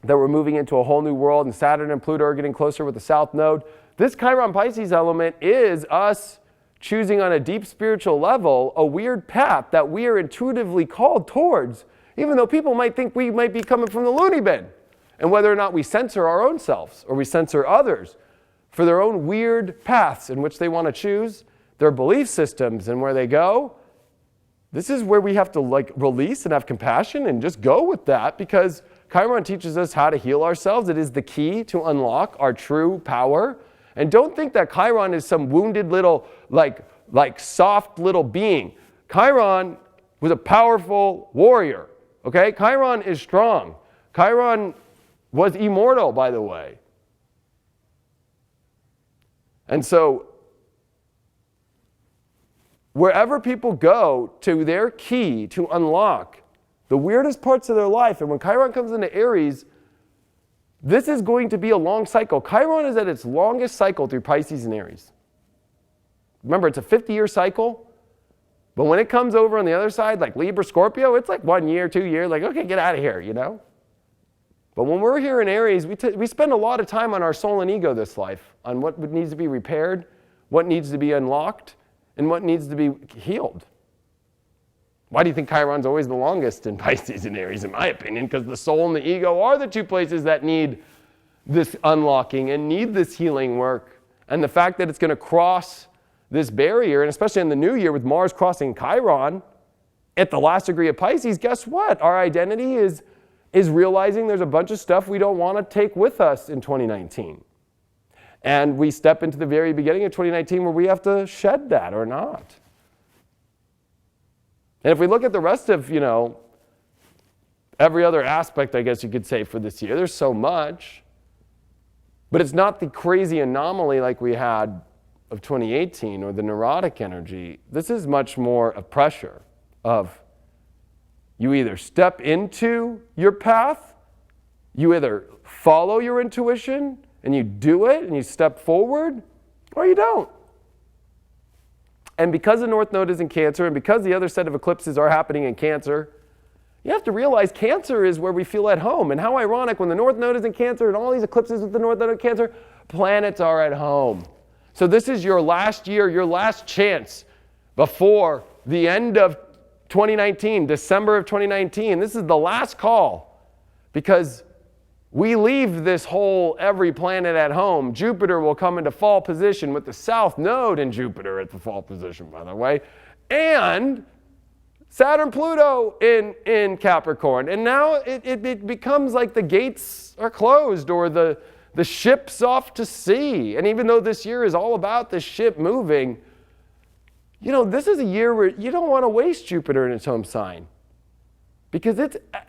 that we're moving into a whole new world, and Saturn and Pluto are getting closer with the South Node. This Chiron Pisces element is us choosing on a deep spiritual level a weird path that we are intuitively called towards, even though people might think we might be coming from the loony bin. And whether or not we censor our own selves or we censor others for their own weird paths in which they want to choose, their belief systems and where they go, this is where we have to release and have compassion and just go with that, because Chiron teaches us how to heal ourselves. It is the key to unlock our true power. And don't think that Chiron is some wounded little, like soft little being. Chiron was a powerful warrior, okay? Chiron is strong. Chiron was immortal, by the way. And so, wherever people go to their key to unlock the weirdest parts of their life, and when Chiron comes into Aries, this is going to be a long cycle. Chiron is at its longest cycle through Pisces and Aries. Remember, it's a 50-year cycle, but when it comes over on the other side, like Libra, Scorpio, it's like 1 year, 2 years, like, okay, get out of here, But when we're here in Aries, we spend a lot of time on our soul and ego this life, on what needs to be repaired, what needs to be unlocked, and what needs to be healed. Why do you think Chiron's always the longest in Pisces and Aries, in my opinion? Because the soul and the ego are the two places that need this unlocking and need this healing work. And the fact that it's going to cross this barrier, and especially in the new year with Mars crossing Chiron at the last degree of Pisces, guess what? Our identity is realizing there's a bunch of stuff we don't want to take with us in 2019. And we step into the very beginning of 2019 where we have to shed that or not. And if we look at the rest of, every other aspect, I guess you could say, for this year, there's so much. But it's not the crazy anomaly like we had of 2018 or the neurotic energy. This is much more a pressure of you either step into your path, you either follow your intuition and you do it and you step forward, or you don't. And because the North Node is in Cancer and because the other set of eclipses are happening in Cancer, you have to realize Cancer is where we feel at home. And how ironic, when the North Node is in Cancer and all these eclipses with the North Node in Cancer, planets are at home. So this is your last year, your last chance before the end of 2019, December of 2019. This is the last call because we leave this whole every planet at home. Jupiter will come into fall position with the South Node in Jupiter at the fall position, by the way. And Saturn, Pluto in Capricorn. And now it becomes like the gates are closed or the ship's off to sea. And even though this year is all about the ship moving, this is a year where you don't want to waste Jupiter in its home sign. Because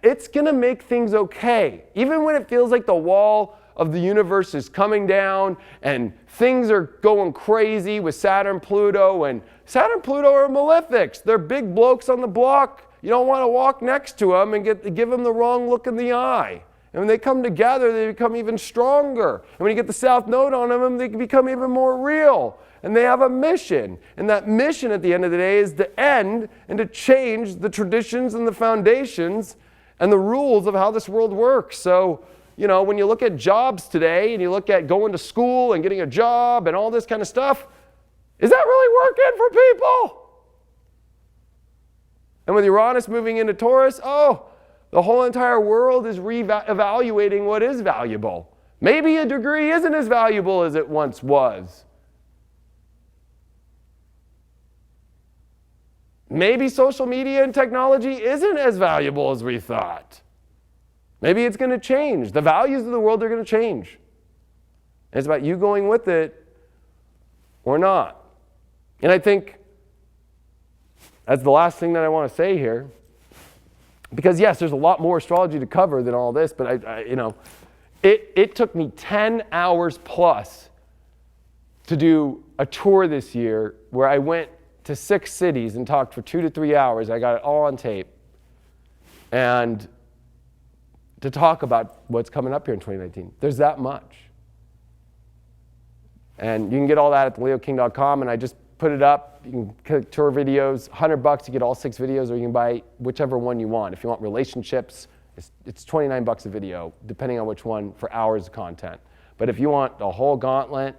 it's going to make things okay. Even when it feels like the wall of the universe is coming down and things are going crazy with Saturn, Pluto. And Saturn, Pluto are malefics. They're big blokes on the block. You don't want to walk next to them and give them the wrong look in the eye. And when they come together, they become even stronger. And when you get the South Node on them, they become even more real. And they have a mission. And that mission at the end of the day is to end and to change the traditions and the foundations and the rules of how this world works. So, when you look at jobs today and you look at going to school and getting a job and all this kind of stuff, is that really working for people? And with Uranus moving into Taurus, the whole entire world is evaluating what is valuable. Maybe a degree isn't as valuable as it once was. Maybe social media and technology isn't as valuable as we thought. Maybe it's going to change. The values of the world are going to change. And it's about you going with it or not. And I think that's the last thing that I want to say here. Because yes, there's a lot more astrology to cover than all this, but it took me 10 hours plus to do a tour this year where I went to 6 cities and talked for 2 to 3 hours. I got it all on tape. And to talk about what's coming up here in 2019. There's that much. And you can get all that at theleoking.com, and I just put it up. You can click tour videos, $100 to get all 6 videos, or you can buy whichever one you want. If you want relationships, it's $29 a video, depending on which one, for hours of content. But if you want the whole gauntlet,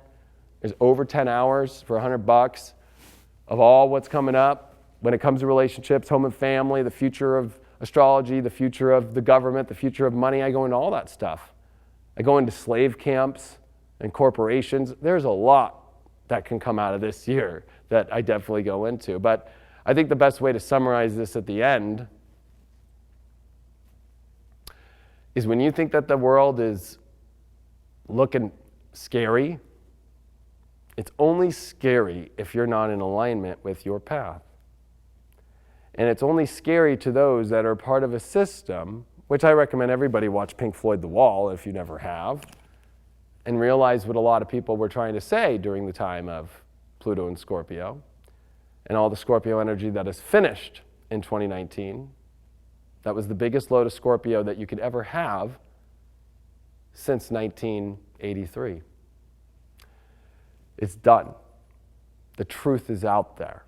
there's over 10 hours for $100 of all what's coming up when it comes to relationships, home and family, the future of astrology, the future of the government, the future of money. I go into all that stuff. I go into slave camps and corporations. There's a lot that can come out of this year that I definitely go into. But I think the best way to summarize this at the end is when you think that the world is looking scary, it's only scary if you're not in alignment with your path. And it's only scary to those that are part of a system, which I recommend everybody watch Pink Floyd The Wall if you never have, and realize what a lot of people were trying to say during the time of Pluto and Scorpio, and all the Scorpio energy that is finished in 2019. That was the biggest load of Scorpio that you could ever have since 1983. It's done. The truth is out there.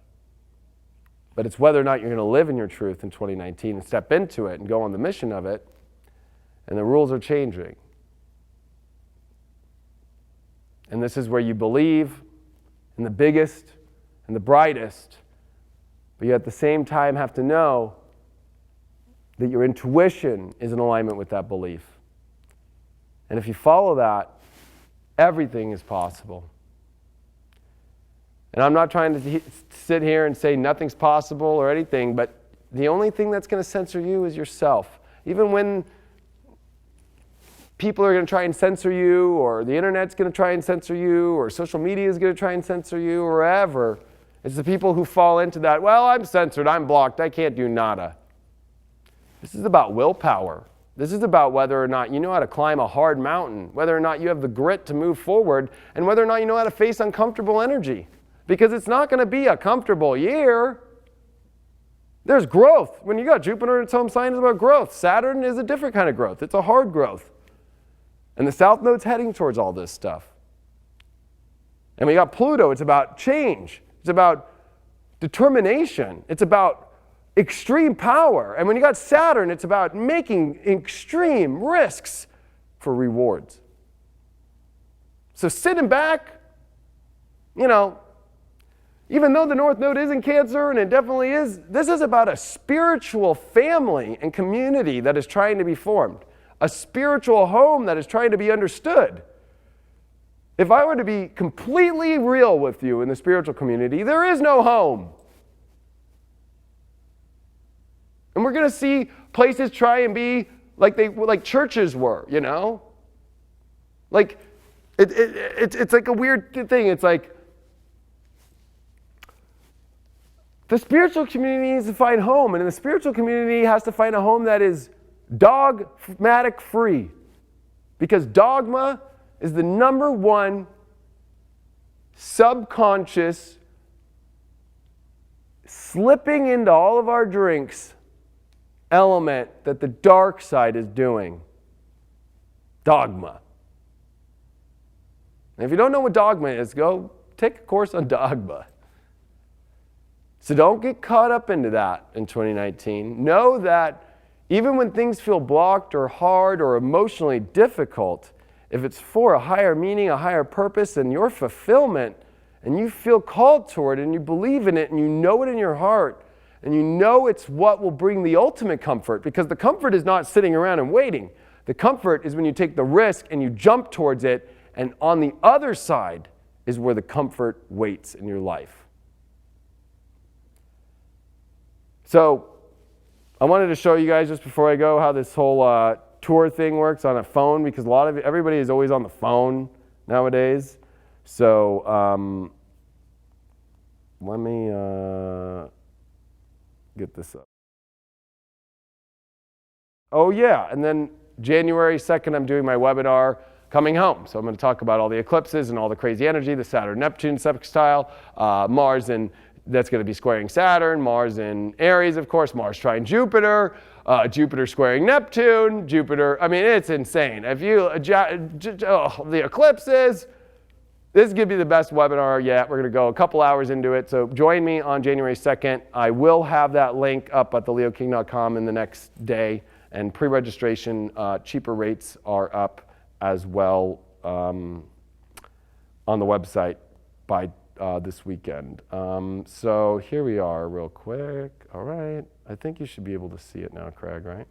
But it's whether or not you're going to live in your truth in 2019 and step into it and go on the mission of it. And the rules are changing. And this is where you believe in the biggest and the brightest, but you at the same time have to know that your intuition is in alignment with that belief. And if you follow that, everything is possible. And I'm not trying to sit here and say nothing's possible or anything, but the only thing that's going to censor you is yourself. Even when people are going to try and censor you, or the internet's going to try and censor you, or social media is going to try and censor you, or wherever, it's the people who fall into that, well, I'm censored, I'm blocked, I can't do nada. This is about willpower. This is about whether or not you know how to climb a hard mountain, whether or not you have the grit to move forward, and whether or not you know how to face uncomfortable energy. Because it's not going to be a comfortable year. There's growth. When you got Jupiter in its home sign, it's about growth. Saturn is a different kind of growth. It's a hard growth. And the South Node's heading towards all this stuff. And we got Pluto. It's about change. It's about determination. It's about extreme power. And when you got Saturn, it's about making extreme risks for rewards. So sitting back, even though the North Node is in Cancer, and it definitely is, this is about a spiritual family and community that is trying to be formed. A spiritual home that is trying to be understood. If I were to be completely real with you in the spiritual community, there is no home. And we're going to see places try and be like churches were, Like, it's like a weird thing. It's like, the spiritual community needs to find home, and the spiritual community has to find a home that is dogmatic free. Because dogma is the number one subconscious slipping into all of our drinks element that the dark side is doing. Dogma. And if you don't know what dogma is, go take a course on dogma. So don't get caught up into that in 2019. Know that even when things feel blocked or hard or emotionally difficult, if it's for a higher meaning, a higher purpose, and your fulfillment, and you feel called toward it, and you believe in it, and you know it in your heart, and you know it's what will bring the ultimate comfort, because the comfort is not sitting around and waiting. The comfort is when you take the risk and you jump towards it, and on the other side is where the comfort waits in your life. So I wanted to show you guys just before I go how this whole tour thing works on a phone, because everybody is always on the phone nowadays. So let me get this up. Oh yeah, and then January 2nd I'm doing my webinar, Coming Home. So I'm going to talk about all the eclipses and all the crazy energy, the Saturn-Neptune sextile, Mars and that's going to be squaring Saturn, Mars in Aries, of course, Mars trine Jupiter, Jupiter squaring Neptune, Jupiter, I mean, it's insane. If you, the eclipses, this is going to be the best webinar yet. We're going to go a couple hours into it, so join me on January 2nd. I will have that link up at theleoking.com in the next day, and pre-registration cheaper rates are up as well on the website by this weekend. So here we are real quick. All right. I think you should be able to see it now, Craig, right?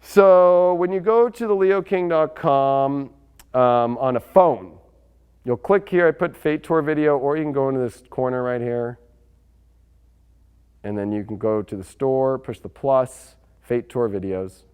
So when you go to theleoking.com on a phone, you'll click here. I put Fate Tour video, or you can go into this corner right here. And then you can go to the store, push the plus, Fate Tour videos.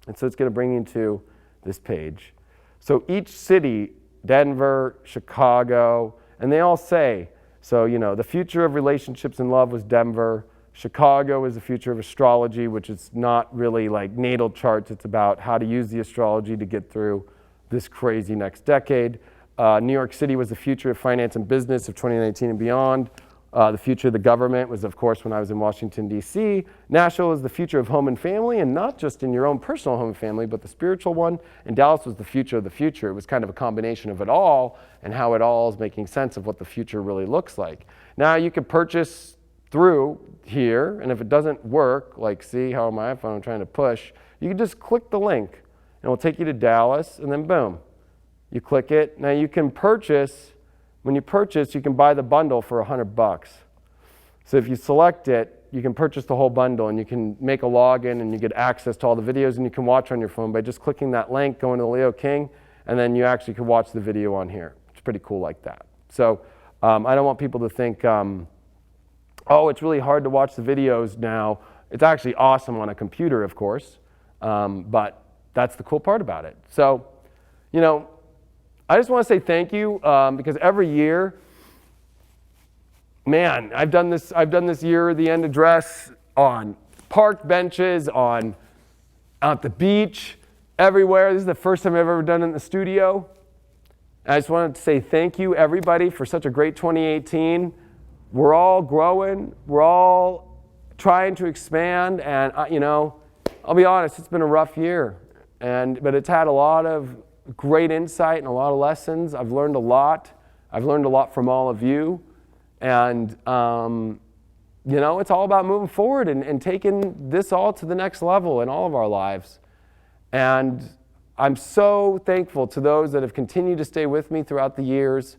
And so it's going to bring you to this page. So each city, Denver, Chicago, and they all say, so, the future of relationships and love was Denver. Chicago is the future of astrology, which is not really like natal charts. It's about how to use the astrology to get through this crazy next decade. New York City was the future of finance and business of 2019 and beyond. The future of the government was, of course, when I was in Washington, D.C. Nashville was the future of home and family, and not just in your own personal home and family, but the spiritual one. And Dallas was the future of the future. It was kind of a combination of it all, and how it all is making sense of what the future really looks like. Now, you can purchase through here, and if it doesn't work, like see how on my iPhone I'm trying to push, you can just click the link, and it will take you to Dallas, and then boom, you click it. Now, you can purchase. When you purchase, you can buy the bundle for $100. So if you select it, you can purchase the whole bundle, and you can make a login, and you get access to all the videos, and you can watch on your phone by just clicking that link, going to the Leo King, and then you actually can watch the video on here. It's pretty cool like that. So I don't want people to think, oh, it's really hard to watch the videos now. It's actually awesome on a computer, of course, but that's the cool part about it. So, you know, I just want to say thank you because every year, man, I've done this year, the end address on park benches, on at the beach, everywhere. This is the first time I've ever done it in the studio. I just wanted to say thank you, everybody, for such a great 2018. We're all growing. We're all trying to expand. And, you know, I'll be honest, it's been a rough year. But it's had a lot of great insight and a lot of lessons. I've learned a lot. I've learned a lot from all of you. And, you know, it's all about moving forward and taking this all to the next level in all of our lives. And I'm so thankful to those that have continued to stay with me throughout the years.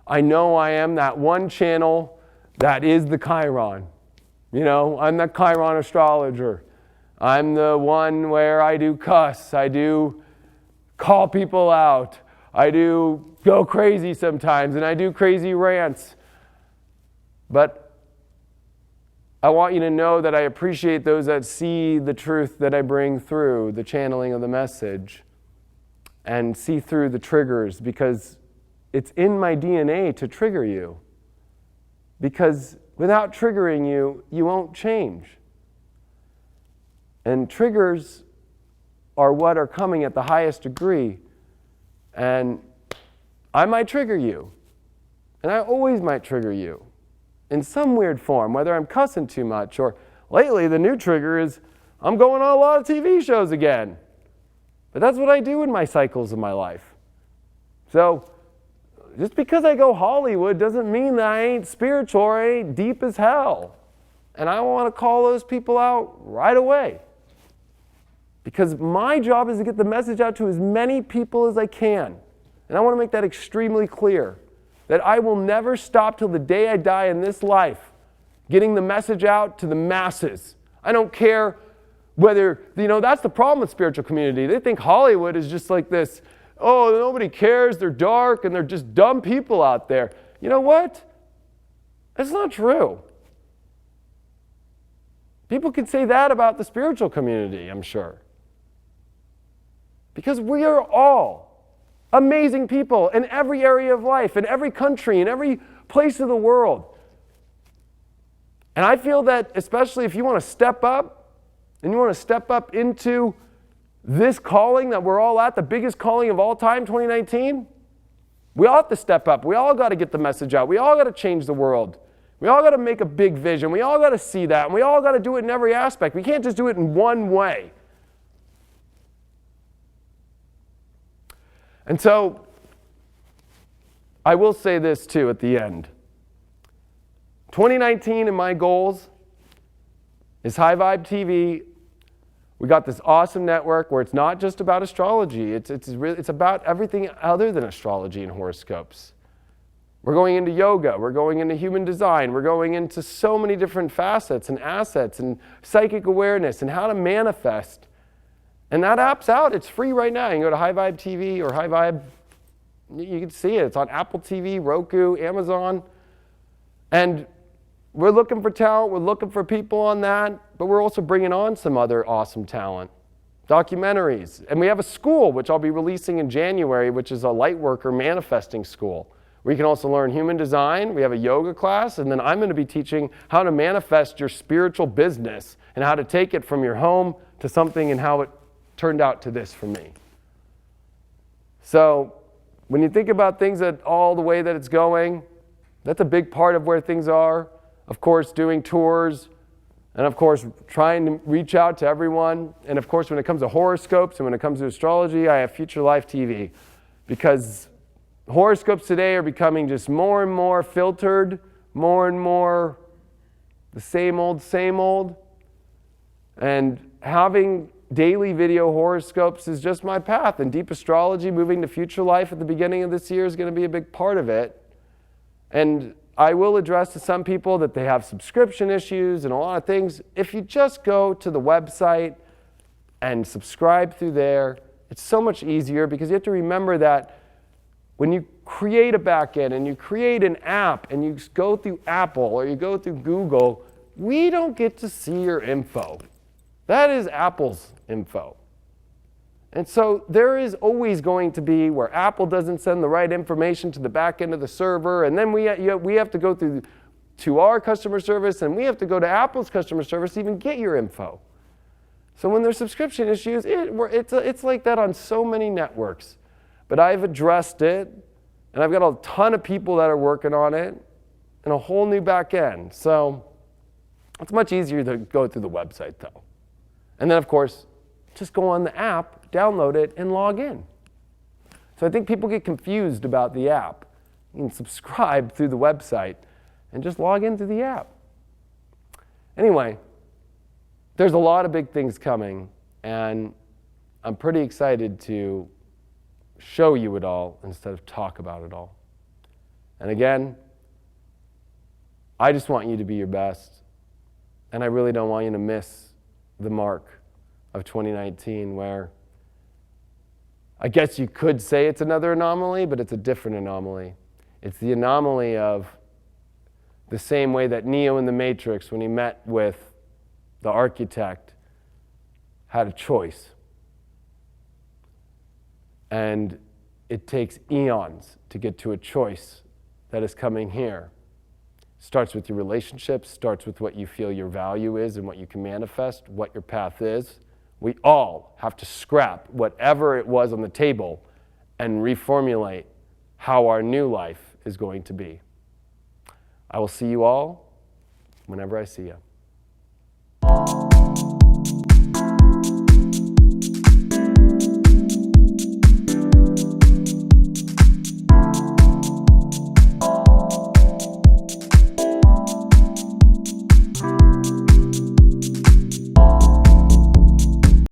I know I am that one channel that is the Chiron. You know, I'm the Chiron astrologer. I'm the one where I do cuss. I do call people out. I do go crazy sometimes, and I do crazy rants. But I want you to know that I appreciate those that see the truth that I bring through the channeling of the message and see through the triggers, because it's in my DNA to trigger you. Because without triggering you, you won't change. And triggers are what are coming at the highest degree. And I might trigger you. And I always might trigger you in some weird form, whether I'm cussing too much, or lately the new trigger is I'm going on a lot of TV shows again. But that's what I do in my cycles of my life. So just because I go Hollywood doesn't mean that I ain't spiritual or I ain't deep as hell. And I want to call those people out right away. Because my job is to get the message out to as many people as I can. And I want to make that extremely clear, that I will never stop till the day I die in this life getting the message out to the masses. I don't care whether, you know, that's the problem with spiritual community. They think Hollywood is just like this, oh, nobody cares, they're dark, and they're just dumb people out there. You know what? That's not true. People can say that about the spiritual community, I'm sure. Because we are all amazing people in every area of life, in every country, in every place of the world. And I feel that especially if you want to step up, and you want to step up into this calling that we're all at, the biggest calling of all time, 2019, we all have to step up. We all got to get the message out. We all got to change the world. We all got to make a big vision. We all got to see that, and we all got to do it in every aspect. We can't just do it in one way. And so, I will say this too at the end. 2019 and my goals is High Vibe TV. We got this awesome network where it's not just about astrology. It's about everything other than astrology and horoscopes. We're going into yoga. We're going into human design. We're going into so many different facets and assets and psychic awareness and how to manifest. And that app's out. It's free right now. You can go to High Vibe TV or High Vibe. You can see it. It's on Apple TV, Roku, Amazon. And we're looking for talent. We're looking for people on that. But we're also bringing on some other awesome talent. Documentaries. And we have a school, which I'll be releasing in January, which is a Lightworker manifesting school, where you can also learn human design. We have a yoga class. And then I'm going to be teaching how to manifest your spiritual business and how to take it from your home to something, and how it turned out to this for me. So when you think about things that all the way that it's going, that's a big part of where things are. Of course, doing tours, and of course, trying to reach out to everyone. And of course, when it comes to horoscopes and when it comes to astrology, I have Future Life TV, because horoscopes today are becoming just more and more filtered, more and more the same old. And having daily video horoscopes is just my path. And deep astrology, moving to Future Life at the beginning of this year, is going to be a big part of it. And I will address to some people that they have subscription issues and a lot of things. If you just go to the website and subscribe through there, it's so much easier because you have to remember that when you create a backend and you create an app and you go through Apple or you go through Google, we don't get to see your info. That is Apple's info. And so there is always going to be where Apple doesn't send the right information to the back end of the server, and then we have to go through to our customer service, and we have to go to Apple's customer service to even get your info. So when there's subscription issues, it's like that on so many networks. But I've addressed it, and I've got a ton of people that are working on it, and a whole new back end. So it's much easier to go through the website, though. And then, of course, just go on the app, download it, and log in. So I think people get confused about the app. You can subscribe through the website and just log into the app. Anyway, there's a lot of big things coming, and I'm pretty excited to show you it all instead of talk about it all. And again, I just want you to be your best, and I really don't want you to miss the mark of 2019, where I guess you could say it's another anomaly, but it's a different anomaly. It's the anomaly of the same way that Neo in the Matrix, when he met with the architect, had a choice. And it takes eons to get to a choice that is coming here. Starts with your relationships, starts with what you feel your value is and what you can manifest, what your path is. We all have to scrap whatever it was on the table and reformulate how our new life is going to be. I will see you all whenever I see you.